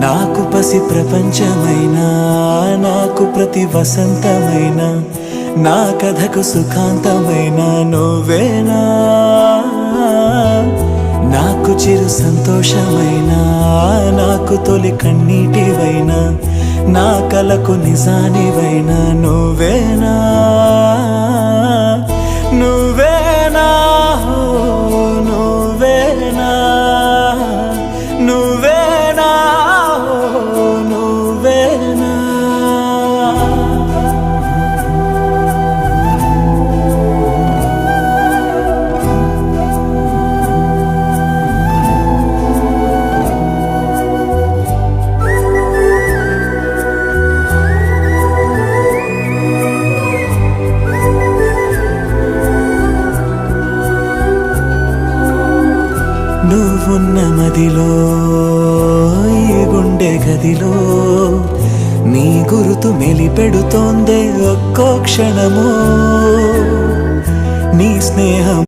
నాకు పసి ప్రపంచమైనా నాకు ప్రతి వసంతమైన నా కథకు సుఖాంతమైన నువ్వేనా నాకు చిరు సంతోషమైనా నాకు తొలి కన్నీటివైనా నా కలకు నిజానివైనా నువ్వేనా నువ్వేనా నువ్వేనా నువ్వేనా నువ్వేనా నువ్వున్న మదిలో ఈ గుండె గదిలో నీ గురుతు మెలిపెడుతోందే ఒక్కో క్షణమో నీ స్నేహం